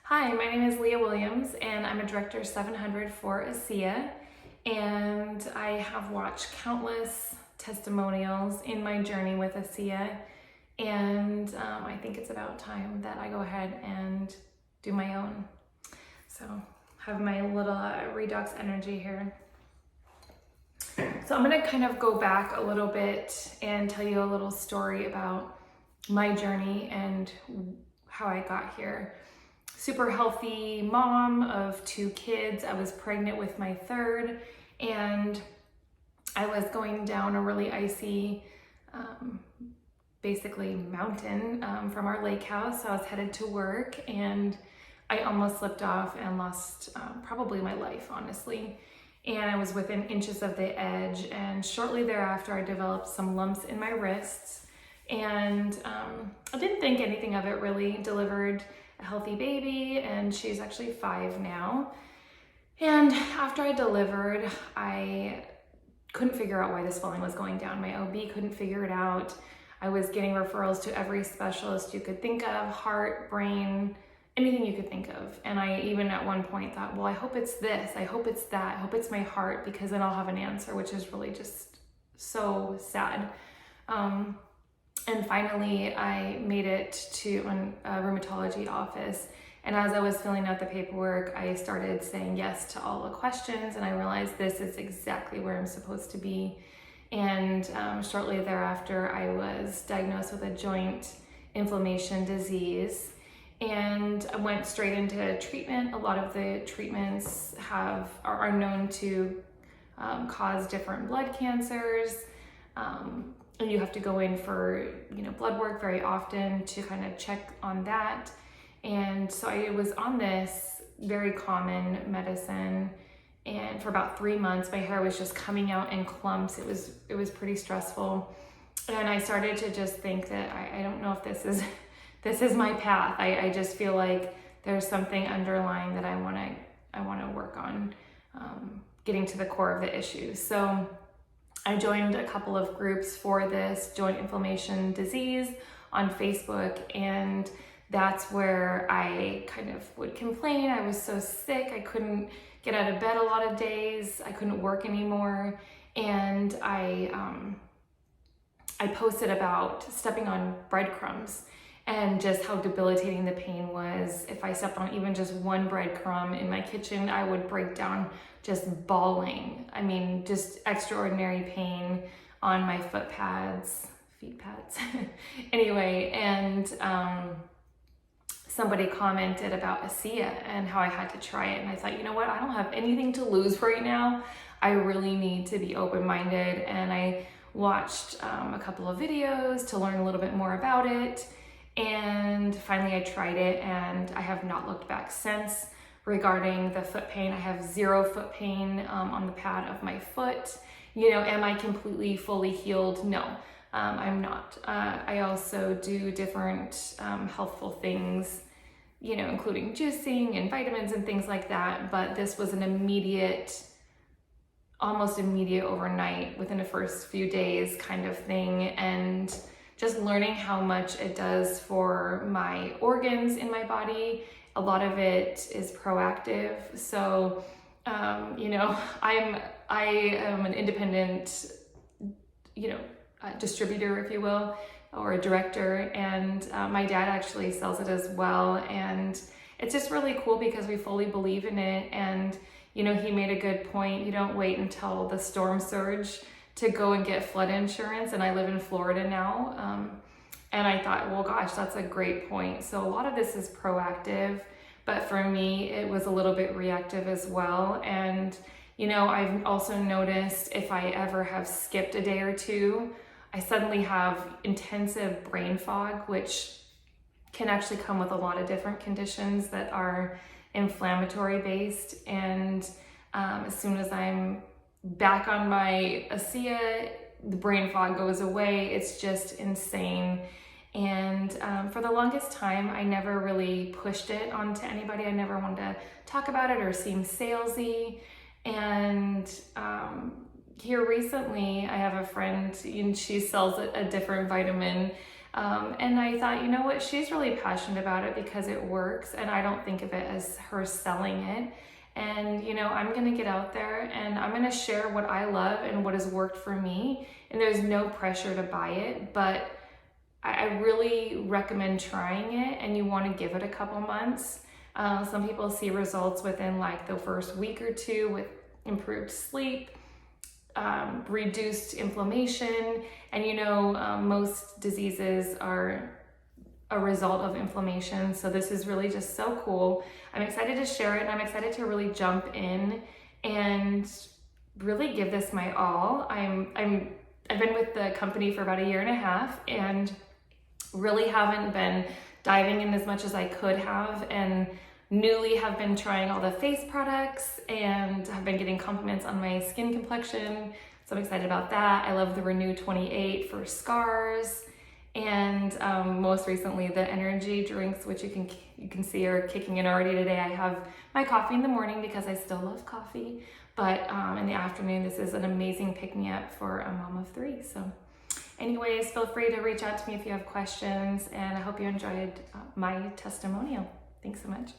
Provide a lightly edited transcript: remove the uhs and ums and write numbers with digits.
Hi, my name is Leah Williams and I'm a Director 700 for ASEA, and I have watched countless testimonials in my journey with ASEA, and I think it's about time that I go ahead and do my own. So I have my little Redox energy here. So I'm going to kind of go back a little bit and tell you a little story about my journey and how I got here. Super healthy mom of 2 kids. I was pregnant with my third, and I was going down a really icy, basically mountain from our lake house. I was headed to work and I almost slipped off and lost probably my life, honestly. And I was within inches of the edge, and shortly thereafter I developed some lumps in my wrists, and I didn't think anything of it really. Delivered a healthy baby, and she's actually 5 now. And after I delivered, I couldn't figure out why the swelling was going down. My OB couldn't figure it out. I was getting referrals to every specialist you could think of, heart, brain, anything you could think of. And I even at one point thought, well, I hope it's this, I hope it's that, I hope it's my heart, because then I'll have an answer, which is really just so sad. And finally, I made it to a rheumatology office. And as I was filling out the paperwork, I started saying yes to all the questions, and I realized this is exactly where I'm supposed to be. And shortly thereafter, I was diagnosed with a joint inflammation disease, and I went straight into treatment. A lot of the treatments are known to cause different blood cancers. And you have to go in for, blood work very often to kind of check on that. And so I was on this very common medicine, and for about 3 months, my hair was just coming out in clumps. It was pretty stressful. And I started to just think that I don't know if this is my path. I just feel like there's something underlying that I want to work on, getting to the core of the issue. So I joined a couple of groups for this joint inflammation disease on Facebook, and that's where I kind of would complain. I was so sick, I couldn't get out of bed a lot of days, I couldn't work anymore, and I posted about stepping on breadcrumbs and just how debilitating the pain was. If I stepped on even just one breadcrumb in my kitchen, I would break down just bawling. I mean, just extraordinary pain on my feet pads. Anyway, and somebody commented about ASEA and how I had to try it. And I thought, you know what? I don't have anything to lose right now. I really need to be open-minded. And I watched a couple of videos to learn a little bit more about it. And finally I tried it, and I have not looked back since. Regarding the foot pain, I have 0 foot pain on the pad of my foot. Am I completely fully healed? No, I'm not. I also do different healthful things, including juicing and vitamins and things like that. But this was an almost immediate overnight, within the first few days kind of thing. And just learning how much it does for my organs in my body. A lot of it is proactive. So, I am an independent, distributor, if you will, or a director. And my dad actually sells it as well. And it's just really cool because we fully believe in it. And, he made a good point. You don't wait until the storm surge to go and get flood insurance. And I live in Florida now. And I thought, well, gosh, that's a great point. So a lot of this is proactive, but for me, it was a little bit reactive as well. And, I've also noticed if I ever have skipped a day or two, I suddenly have intensive brain fog, which can actually come with a lot of different conditions that are inflammatory based. And as soon as I'm back on my ASEA, the brain fog goes away. It's just insane. And for the longest time, I never really pushed it onto anybody. I never wanted to talk about it or seem salesy. And here recently, I have a friend, and she sells a different vitamin And I thought, you know what, she's really passionate about it because it works, and I don't think of it as her selling it. And you know, I'm gonna get out there and I'm gonna share what I love and what has worked for me. And there's no pressure to buy it, but I really recommend trying it, and you wanna give it a couple months. Some people see results within like the first week or two with improved sleep, reduced inflammation, and you know, most diseases are a result of inflammation. So this is really just so cool. I'm excited to share it, and I'm excited to really jump in and really give this my all. I've been with the company for about 1.5 years and really haven't been diving in as much as I could have, and newly have been trying all the face products and have been getting compliments on my skin complexion. So I'm excited about that. I love the Renew 28 for scars. And most recently, the energy drinks, which you can see are kicking in already today. I have my coffee in the morning because I still love coffee, but in the afternoon, this is an amazing pick-me-up for a mom of 3. So anyways, feel free to reach out to me if you have questions, and I hope you enjoyed my testimonial. Thanks so much.